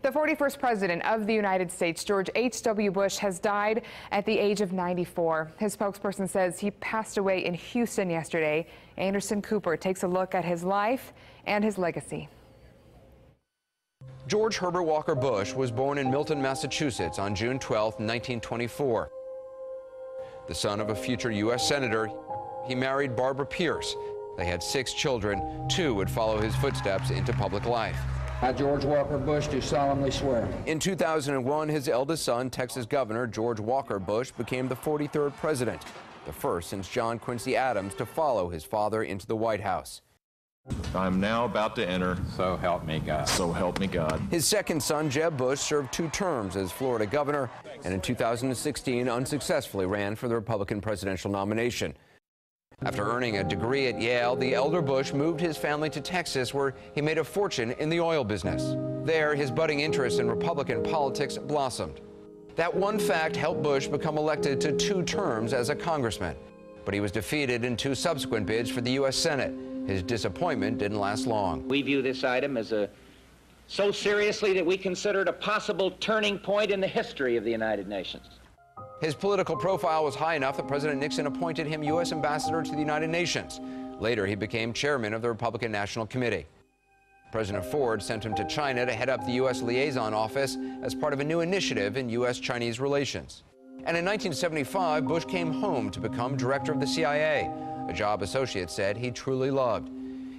The 41st President of the United States, George H.W. Bush, has died at the age of 94. His spokesperson says he passed away in Houston yesterday. Anderson Cooper takes a look at his life and his legacy. George Herbert Walker Bush was born in Milton, Massachusetts on June 12, 1924. The son of a future U.S. Senator, he married Barbara Pierce. They had 6 children. 2 would follow his footsteps into public life. I, George Walker Bush, do solemnly swear. In 2001, his eldest son, Texas Governor George Walker Bush, became the 43rd president, the first since John Quincy Adams to follow his father into the White House. I'm now about to enter. So help me God. So help me God. His second son, Jeb Bush, served 2 terms as Florida governor, and in 2016 unsuccessfully ran for the Republican presidential nomination. After earning a degree at Yale, the elder Bush moved his family to Texas, where he made a fortune in the oil business. There, his budding interest in Republican politics blossomed. That one fact helped Bush become elected to 2 terms as a congressman. But he was defeated in 2 subsequent bids for the U.S. Senate. His disappointment didn't last long. We view this item as so seriously that we consider it a possible turning point in the history of the United Nations. His political profile was high enough that President Nixon appointed him U.S. ambassador to the United Nations. Later, he became chairman of the Republican National Committee. President Ford sent him to China to head up the U.S. liaison office as part of a new initiative in U.S.-Chinese relations. And in 1975, Bush came home to become director of the CIA, a job associates said he truly loved.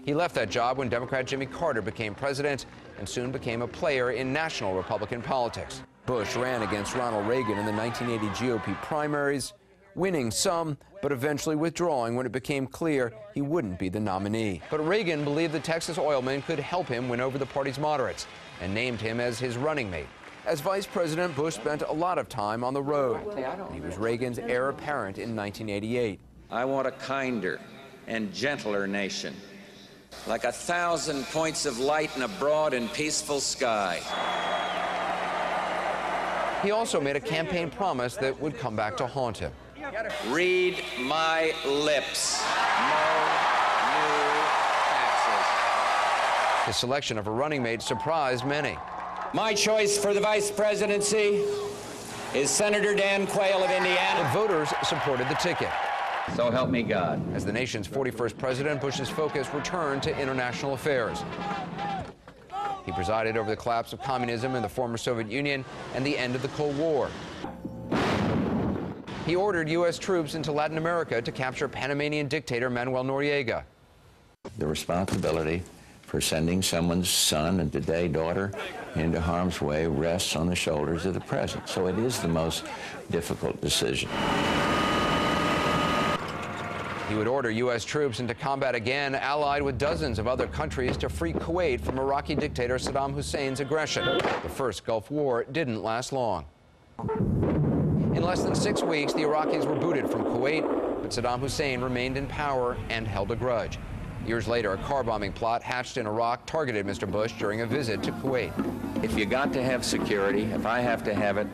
He left that job when Democrat Jimmy Carter became president and soon became a player in national Republican politics. Bush ran against Ronald Reagan in the 1980 GOP primaries, winning some, but eventually withdrawing when it became clear he wouldn't be the nominee. But Reagan believed the Texas oilman could help him win over the party's moderates and named him as his running mate. As vice president, Bush spent a lot of time on the road. He was Reagan's heir apparent in 1988. I want a kinder and gentler nation, like 1,000 points of light in a broad and peaceful sky. He also made a campaign promise that would come back to haunt him. Read my lips. No new taxes. His selection of a running mate surprised many. My choice for the vice presidency is Senator Dan Quayle of Indiana. But voters supported the ticket. So help me God. As the nation's 41st president, Bush's focus returned to international affairs. He presided over the collapse of communism in the former Soviet Union and the end of the Cold War. He ordered U.S. troops into Latin America to capture Panamanian dictator Manuel Noriega. The responsibility for sending someone's son and today daughter into harm's way rests on the shoulders of the president. So it is the most difficult decision. He would order U.S. troops into combat again, allied with dozens of other countries to free Kuwait from Iraqi dictator Saddam Hussein's aggression. The first Gulf War didn't last long. In less than 6 weeks, the Iraqis were booted from Kuwait, but Saddam Hussein remained in power and held a grudge. Years later, a car bombing plot hatched in Iraq targeted Mr. Bush during a visit to Kuwait. If you got to have security, if I have to have it,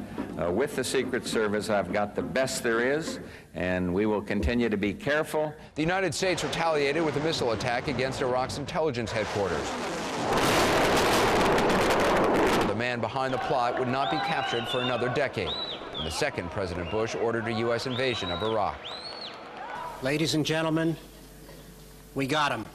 with the Secret Service, I've got the best there is, and we will continue to be careful. The United States retaliated with a missile attack against Iraq's intelligence headquarters. The man behind the plot would not be captured for another decade. And the second President Bush ordered a U.S. invasion of Iraq. Ladies and gentlemen, we got him.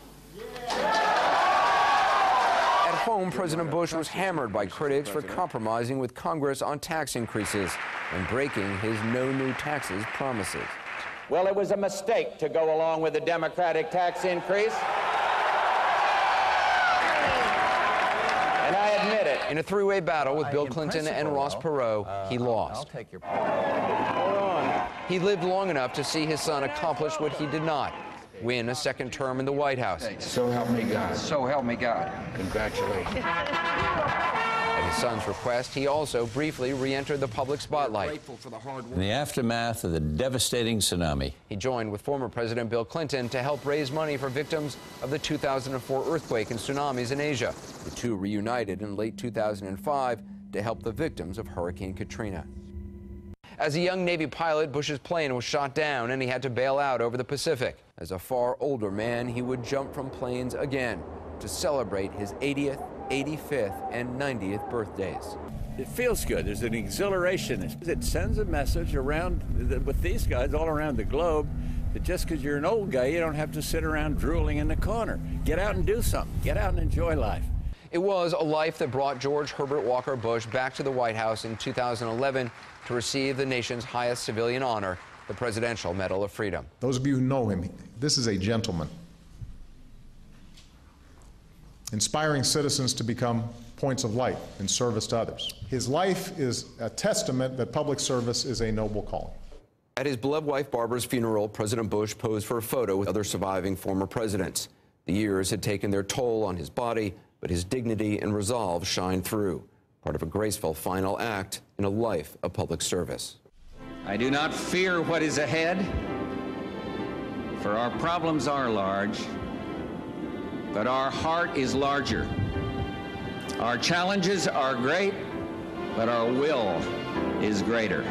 At home, President Bush was hammered by critics for compromising with Congress on tax increases and breaking his no new taxes promises. Well, it was a mistake to go along with the Democratic tax increase. And I admit it. In a 3-way battle with Bill Clinton and Ross Perot, he lost. He lived long enough to see his son accomplish what he did not, win a second term in the White House. So help me God. So help me God. Congratulations. At his son's request, he also briefly re-entered the public spotlight. In the aftermath of the devastating tsunami, He joined with former President Bill Clinton to help raise money for victims of the 2004 earthquake and tsunamis in Asia. The two reunited in late 2005 to help the victims of Hurricane Katrina. As a young Navy pilot, Bush's plane was shot down and he had to bail out over the Pacific. As a far older man, he would jump from planes again to celebrate his 80th 85th and 90th birthdays. It feels good. There's an exhilaration. It sends a message around with these guys all around the globe that just because you're an old guy, you don't have to sit around drooling in the corner. Get out and do something. Get out and enjoy life. It was a life that brought George Herbert Walker Bush back to the White House in 2011 to receive the nation's highest civilian honor, the Presidential Medal of Freedom. Those of you who know him, this is a gentleman, inspiring citizens to become points of light in service to others. His life is a testament that public service is a noble calling. At his beloved wife Barbara's funeral, President Bush posed for a photo with other surviving former presidents. The years had taken their toll on his body, but his dignity and resolve shined through, part of a graceful final act in a life of public service. I do not fear what is ahead, for our problems are large, but our heart is larger. Our challenges are great, but our will is greater.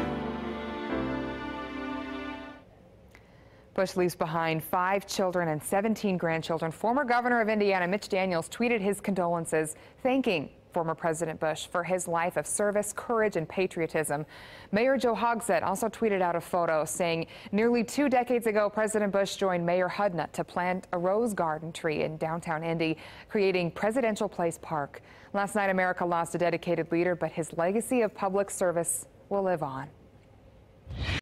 Bush leaves behind 5 children and 17 grandchildren. Former Governor of Indiana, Mitch Daniels, tweeted his condolences, thanking former President Bush for his life of service, courage, and patriotism. Mayor Joe Hogsett also tweeted out a photo saying nearly 2 decades ago, President Bush joined Mayor Hudnut to plant a rose garden tree in downtown Indy, creating Presidential Place Park. Last night, America lost a dedicated leader, but his legacy of public service will live on.